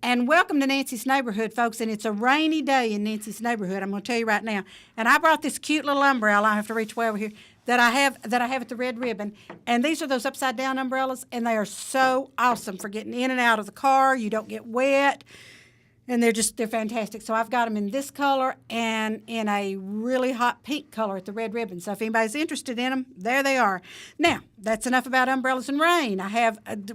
And welcome to Nancy's Neighborhood, folks. And it's a rainy day in Nancy's Neighborhood. I'm going to tell you right now. And I brought this cute little umbrella. I have to reach way over here that I have at the Red Ribbon. And these are those upside down umbrellas, and they are so awesome for getting in and out of the car. You don't get wet. And they're fantastic. So I've got them in this color and in a really hot pink color at the Red Ribbon. So if anybody's interested in them, there they are. Now, that's enough about umbrellas and rain.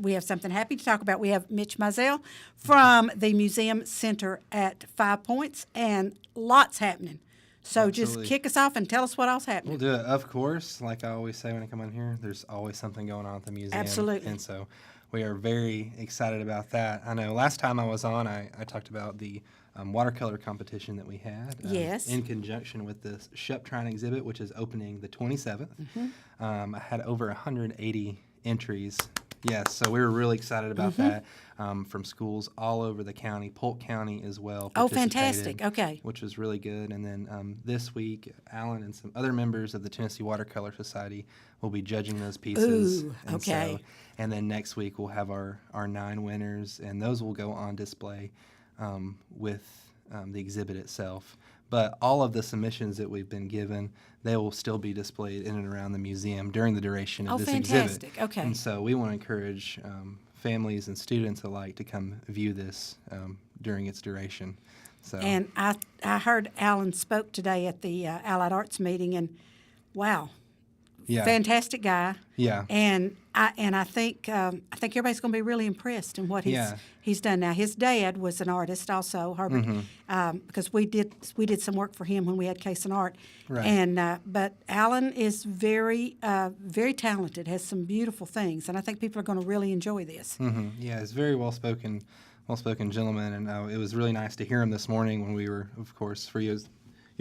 We have something happy to talk about. We have Mitch Mizell from the Museum Center at 5 Points, and lots happening. So Absolutely. just kick us off and tell us what else happening. We'll do it. Of course, like I always say when I come on here, there's always something going on at the museum. Absolutely. And so we are very excited about that. I know last time I was on, I talked about the watercolor competition that we had. Yes. In conjunction with this Shruptine exhibit, which is opening the 27th. Mm-hmm. I had over 180 entries. Yes, so we were really excited about that from schools all over the county, Polk County as well. Oh, fantastic. Okay. Which was really good. And then this week, Alan and some other members of the Tennessee Watercolor Society will be judging those pieces. Ooh, and okay. And then next week we'll have our 9 winners, and those will go on display with the exhibit itself. But all of the submissions that we've been given, they will still be displayed in and around the museum during the duration of this fantastic. exhibit. Okay. And so we want to encourage families and students alike to come view this during its duration. So. And I heard Alan spoke today at the Allied Arts meeting, and wow. Yeah. Fantastic guy. Yeah. And I think everybody's going to be really impressed in what he's done now. His dad was an artist also, Herbert, because we did some work for him when we had Case and Art. Right. And but Alan is very very talented, has some beautiful things, and I think people are going to really enjoy this. Mm-hmm. Yeah, he's very well spoken gentleman, and it was really nice to hear him this morning when we were, of course, for you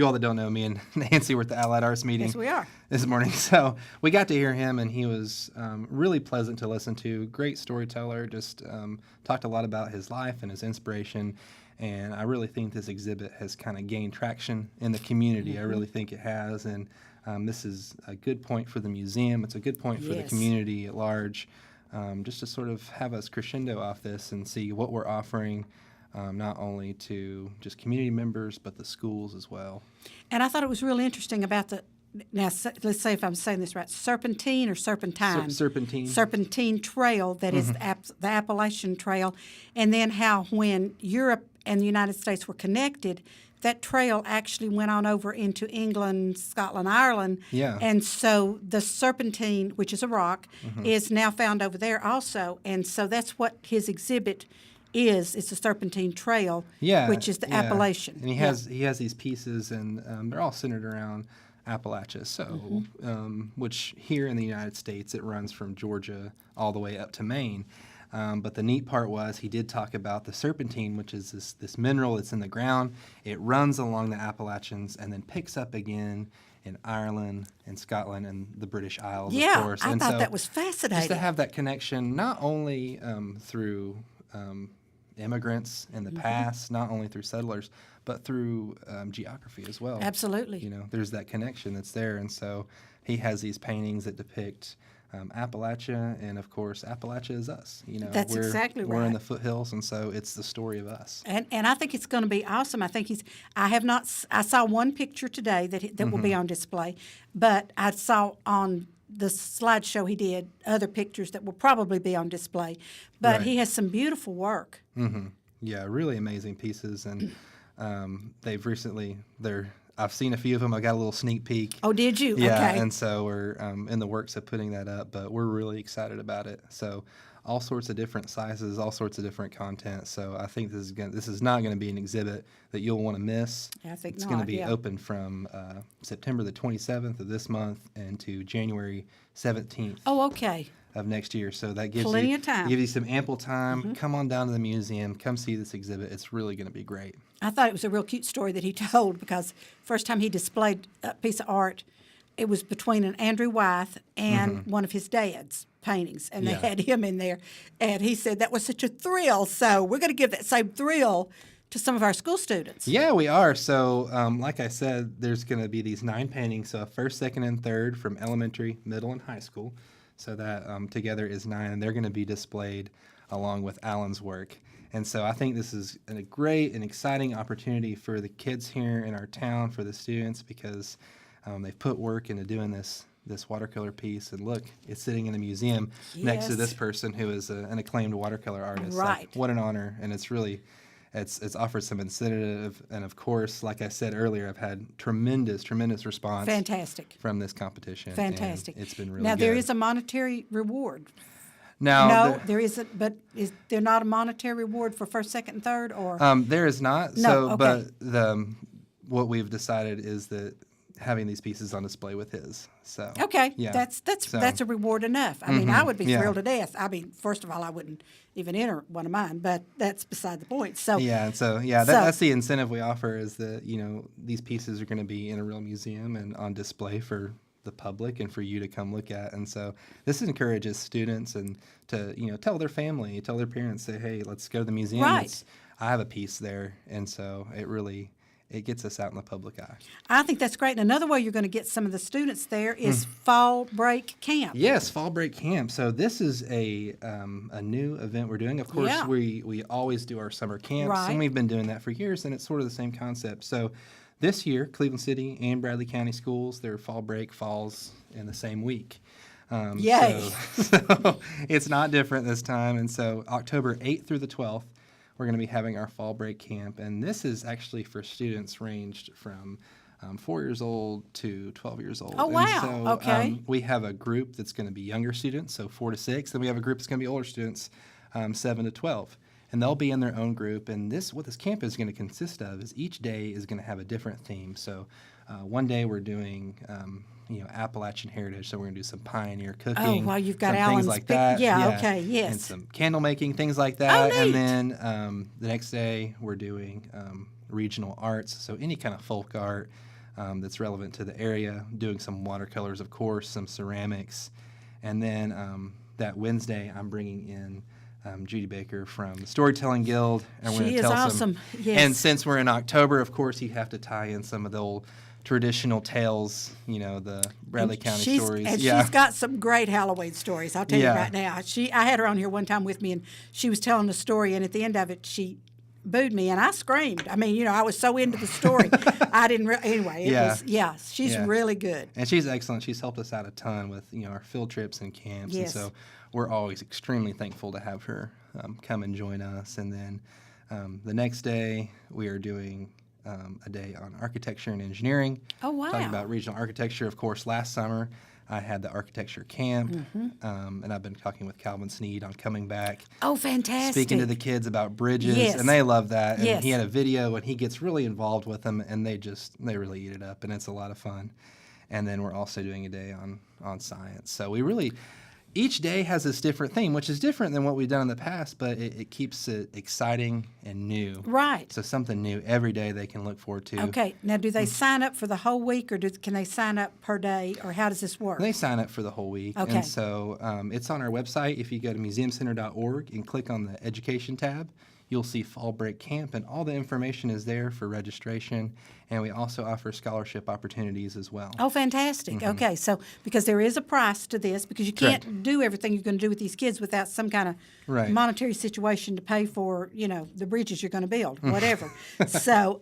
all that don't know, me and Nancy were at the Allied Arts meeting. Yes, we are. This morning. So we got to hear him, and he was really pleasant to listen to. Great storyteller, just talked a lot about his life and his inspiration. And I really think this exhibit has kind of gained traction in the community. Mm-hmm. I really think it has. And this is a good point for the museum. It's a good point for the community at large, just to sort of have us crescendo off this and see what we're offering. Not only to just community members, but the schools as well. And I thought it was really interesting about let's say if I'm saying this right, Serpentine or Serpentine? Serpentine. Serpentine Trail, that is the Appalachian Trail. And then how when Europe and the United States were connected, that trail actually went on over into England, Scotland, Ireland. Yeah. And so the Serpentine, which is a rock, is now found over there also. And so that's what his exhibit is. It's the Serpentine Trail, which is the Appalachian. And he has these pieces, and they're all centered around Appalachia. So, which here in the United States, it runs from Georgia all the way up to Maine. But the neat part was he did talk about the serpentine, which is this mineral that's in the ground. It runs along the Appalachians and then picks up again in Ireland and Scotland and the British Isles, of course. I And thought so that was fascinating. Just to have that connection, not only through immigrants in the past, not only through settlers, but through geography as well. Absolutely. You know, there's that connection that's there. And so he has these paintings that depict Appalachia, and of course, Appalachia is us. You know, That's exactly right. We're in the foothills, and so it's the story of us. And I think it's going to be awesome. I think I saw one picture today that will be on display, but I saw on the slideshow he did other pictures that will probably be on display. But he has some beautiful work. Mm-hmm. Yeah, really amazing pieces, and I've seen a few of them. I got a little sneak peek. Oh, did you? Yeah, okay. And so we're in the works of putting that up, but we're really excited about it. So all sorts of different sizes, all sorts of different content. So I think this is not going to be an exhibit that you'll want to miss. I think it's not, going to be open from September the 27th of this month and to January 17th. Oh, okay. Of next year, so that gives plenty of time. Gives you some ample time. Come on down to the museum, come see this exhibit. It's really going to be great. I thought it was a real cute story that he told, because first time he displayed a piece of art, it was between an Andrew Wyeth and one of his dad's paintings, and they had him in there, and he said that was such a thrill. So we're going to give that same thrill to some of our school students. Yeah, we are. So, like I said, there's going to be these 9 paintings, so first, second, and third from elementary, middle, and high school. So that together is 9, and they're going to be displayed along with Alan's work. And so I think this is a great and exciting opportunity for the kids here in our town, for the students, because they've put work into doing this watercolor piece. And look, it's sitting in a museum next to Yes. this person who is an acclaimed watercolor artist. Right. Like, what an honor. And it's really, it's offered some incentive. And of course, like I said earlier, I've had tremendous response Fantastic. from this competition. Fantastic. And it's been really now, good. there is a monetary reward. Now, No, there isn't, but is there not a monetary reward for first, second, and third, or? there is not. No, So, okay. but what we've decided is that having these pieces on display with his. So Okay, yeah. that's a reward enough. I mean, I would be yeah. thrilled to death. I mean, first of all, I wouldn't even enter one of mine, but that's beside the point. So Yeah, and so that's the incentive we offer, is that these pieces are going to be in a real museum and on display for the public and for you to come look at. And so this encourages students and to tell their family, tell their parents, say, hey, let's go to the museum. Right. I have a piece there, and so it gets us out in the public eye. I think that's great. And another way you're going to get some of the students there is fall break camp. Yes, fall break camp. So this is a new event we're doing. Of course, Yeah. we always do our summer camps, Right. and we've been doing that for years, and it's sort of the same concept. So this year, Cleveland City and Bradley County schools, their fall break falls in the same week. Yay. So it's not different this time. And so October 8th through the 12th, we're going to be having our fall break camp. And this is actually for students ranged from 4 years old to 12 years old. Oh, wow. And so, Okay. we have a group that's going to be younger students, so 4 to 6. Then we have a group that's going to be older students, 7 to 12. And they'll be in their own group. And what this camp is going to consist of is each day is going to have a different theme. So one day we're doing Appalachian heritage, so we're going to do some pioneer cooking. Oh, well, you've got some Alan's things like that. yeah, okay, yes. And some candle making, things like that. neat. And then the next day we're doing regional arts, so any kind of folk art that's relevant to the area, doing some watercolors, of course, some ceramics. And then that Wednesday I'm bringing in Judy Baker from the Storytelling Guild, and we're going She to is tell awesome. some. Yes. And since we're in October, of course, you have to tie in some of the old traditional tales, the Bradley County stories. And yeah, she's got some great Halloween stories. I'll tell you Yeah. right now. I had her on here one time with me, and she was telling the story, and at the end of it, she booed me, and I screamed. I mean, I was so into the story. I didn't anyway. She's Yeah. really good. And she's excellent. She's helped us out a ton with our field trips and camps, Yes. and so we're always extremely thankful to have her come and join us. And then the next day we are doing a day on architecture and engineering. Oh, wow. Talking about regional architecture. Of course, last summer I had the architecture camp, and I've been talking with Calvin Sneed on coming back. Oh, fantastic. Speaking to the kids about bridges, Yes. and they love that. And Yes. he had a video, and he gets really involved with them, and they really eat it up, and it's a lot of fun. And then we're also doing a day on science. So each day has this different theme, which is different than what we've done in the past, but it keeps it exciting and new. Right. So something new every day they can look forward to. Okay. Now, do they sign up for the whole week, or can they sign up per day, or how does this work? They sign up for the whole week. Okay. And so it's on our website. If you go to museumcenter.org and click on the Education tab, you'll see Fall Break Camp, and all the information is there for registration. And we also offer scholarship opportunities as well. Oh, fantastic. Okay, so because there is a price to this, because you can't Correct. do everything you're going to do with these kids without some kind of Right. monetary situation to pay for, the bridges you're going to build, whatever. So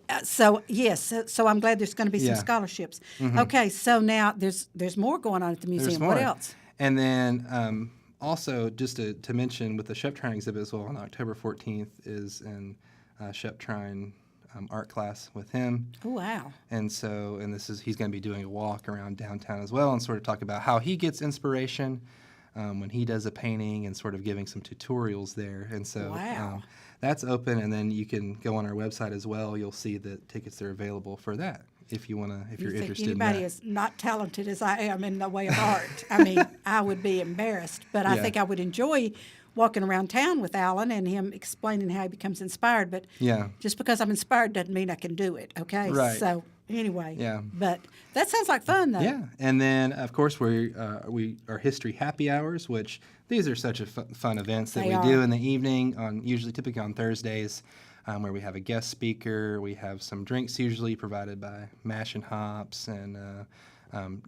yes, so I'm glad there's going to be some Yeah. scholarships. Okay, so now there's more going on at the museum. There's more. What else? And then also, just to mention, with the Shruptine exhibit as well, on October 14th is an Shruptine art class with him. Oh, wow. And so, he's going to be doing a walk around downtown as well, and sort of talk about how he gets inspiration when he does a painting, and sort of giving some tutorials there. And so Wow. that's open, and then you can go on our website as well. You'll see that tickets are available for that if you're You think interested in anybody that. as not talented as I am in the way of art? I mean, I would be embarrassed, but I Yeah. think I would enjoy walking around town with Alan and him explaining how he becomes inspired. But Yeah. just because I'm inspired doesn't mean I can do it. Okay. Right. So anyway. Yeah. But that sounds like fun, though. Yeah, and then of course we are history happy hours, which these are such fun events that They we are. do in the evening typically on Thursdays, where we have a guest speaker. We have some drinks usually provided by Mash and Hops, and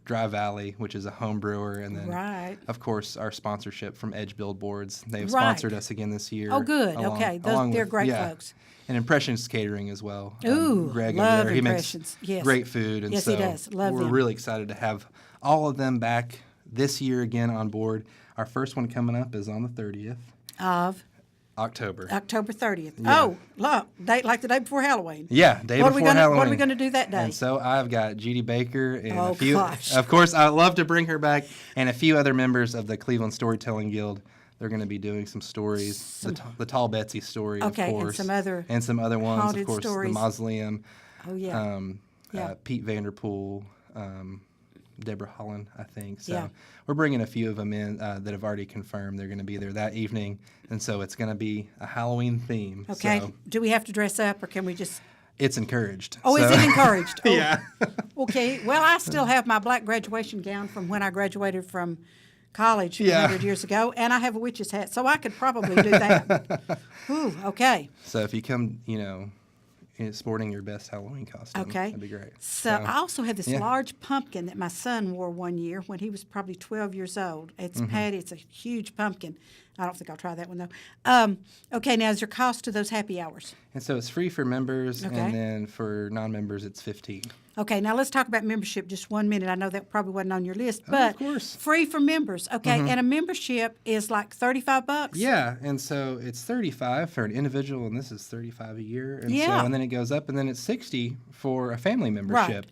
Dry Valley, which is a home brewer, and then, Right. of course, our sponsorship from Edge Billboards. They've Right. sponsored us again this year. Oh, good. Okay. They're great folks. And Impressions Catering as well. Ooh, Greg love over there, he Impressions. makes Yes. great food, and Yes, so he does. Love we're them. really excited to have all of them back this year again on board. Our first one coming up is on the 30th. Of October. October 30th. Yeah. Oh, look, like the day before Halloween. Yeah, day What are we before gonna- Halloween. what are we gonna do that day? And so I've got Judy Baker and Oh, a few. gosh. Of course, I'd love to bring her back, and a few other members of the Cleveland Storytelling Guild. They're going to be doing some stories. The Tall Betsy story, Okay, of and course, some other ones, haunted of course, stories. the Mausoleum. Oh, yeah. Yeah. Pete Vanderpool. Deborah Holland, I think. So Yeah. we're bringing a few of them in that have already confirmed they're going to be there that evening, and so it's going to be a Halloween theme. Okay. So Do we have to dress up, or can we just? it's encouraged. Oh, is So- it encouraged? Oh, Yeah. Okay. Well, I still have my black graduation gown from when I graduated from college Yeah. 100 years ago, and I have a witch's hat, so I could probably do that. Ooh, okay. So if you come, sporting your best Halloween costume, Okay. that'd be great. So I also have this yeah. large pumpkin that my son wore one year when he was probably 12 years old. It's Mm-hmm. Patty. It's a huge pumpkin. I don't think I'll try that one though. Okay, now is there cost to those happy hours? And so it's free for members, Okay. and then for non-members, it's $15. Okay, now let's talk about membership just 1 minute. I know that probably wasn't on your list, but of course. free for members. Okay, and a membership is like $35. Yeah, and so it's $35 for an individual, and this is $35 a year. And Yeah. So, and then it goes up, and then it's $60 for a family membership.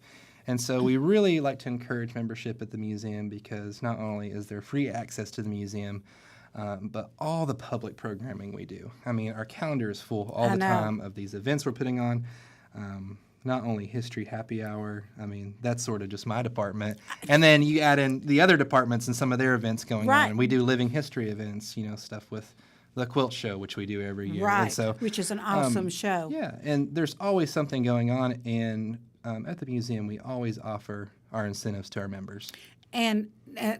And so we really like to encourage membership at the museum because not only is there free access to the museum, but all the public programming we do. I mean, our calendar is full all I the know. time of these events we're putting on. Not only History Happy Hour, I mean, that's sort of just my department. And then you add in the other departments and some of their events going Right. on. We do living history events, stuff with the quilt show, which we do every year. Right, And so, which is an awesome show. yeah, and there's always something going on. And at the museum, we always offer our incentives to our members. And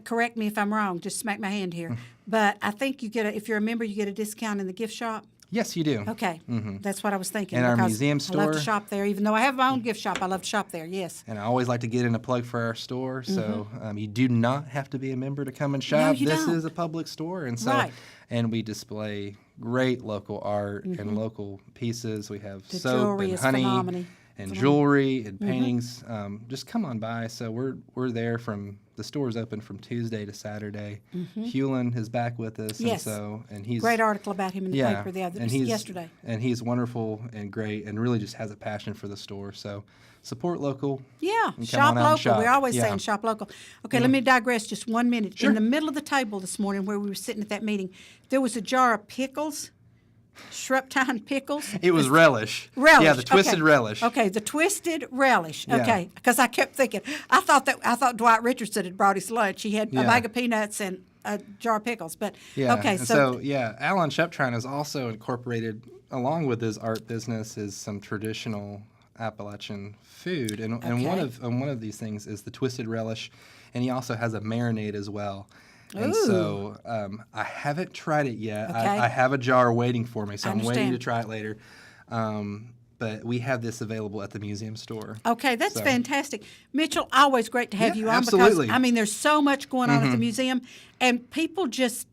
correct me if I'm wrong, just smack my hand here. But I think if you're a member, you get a discount in the gift shop. Yes, you do. Okay, that's what I was thinking. And our because museum I love to store- shop there, even though I have my own gift shop. I love to shop there. Yes. And I always like to get in a plug for our store. So you do not have to be a member to come and shop. you This don't. is a public store. And so, Right. and we display great local art and local pieces. We have The soap jewelry and is honey phenomenal. and jewelry and paintings. Just come on by. So we're there the store's open from Tuesday to Saturday. Hewlin is back with us. Yes. And he's Great article about him in the yeah, paper and he's, yesterday. And he's wonderful and great and really just has a passion for the store. So support local. Yeah, and come shop on out and local. shop. We're always Yeah. saying shop local. Okay, let me digress just 1 minute. Sure. In the middle of the table this morning where we were sitting at that meeting, there was a jar of pickles, Shruptine pickles. It was relish. Relish. Yeah, the twisted okay. relish. Okay, the twisted relish. Yeah. Okay, because I kept thinking, I thought Dwight Richardson had brought his lunch. He had a Yeah. bag of peanuts and a jar of pickles. But Yeah. okay, and so yeah, Alan Shruptine has also incorporated, along with his art business, is some traditional Appalachian food, and one of these things is the twisted relish, and he also has a marinade as well. And so I haven't tried it yet. Okay. I have a jar waiting for me, so I I'm waiting understand. to try it later. But we have this available at the museum store. Okay, that's So- fantastic. Mitchell, always great to have Yeah, you on absolutely. because, I mean, there's so much going on at the museum, and people just,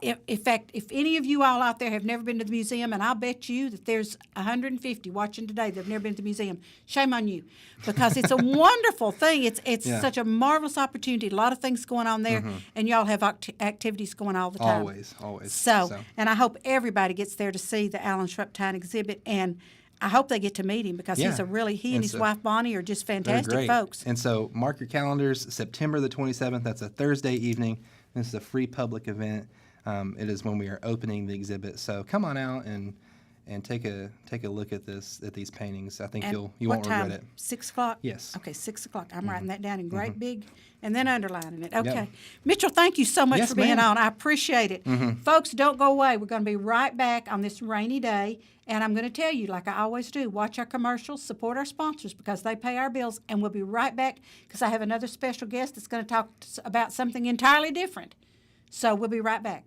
in fact, if any of you all out there have never been to the museum, and I'll bet you that there's 150 watching today that have never been to the museum, shame on you, because it's a wonderful thing. It's Yeah. such a marvelous opportunity, a lot of things going on there, and y'all have activities going all the time. Always. So, and I hope everybody gets there to see the Alan Shruptine exhibit, and I hope they get to meet him because he and And his so- wife Bonnie are just They're fantastic great. folks. And so mark your calendars, September the 27th. That's a Thursday evening. This is a free public event. It is when we are opening the exhibit. So come on out and take a look at these paintings. I think And you what won't time? regret it. 6 o'clock? Yes. Okay, 6 o'clock. I'm writing that down in great big and then underlining it. Okay. Yep. Mitchell, thank you so much Yes, for being ma'am. on. I appreciate it. Folks, don't go away. We're going to be right back on this rainy day. And I'm going to tell you, like I always do, watch our commercials, support our sponsors because they pay our bills. And we'll be right back because I have another special guest that's going to talk about something entirely different. So we'll be right back.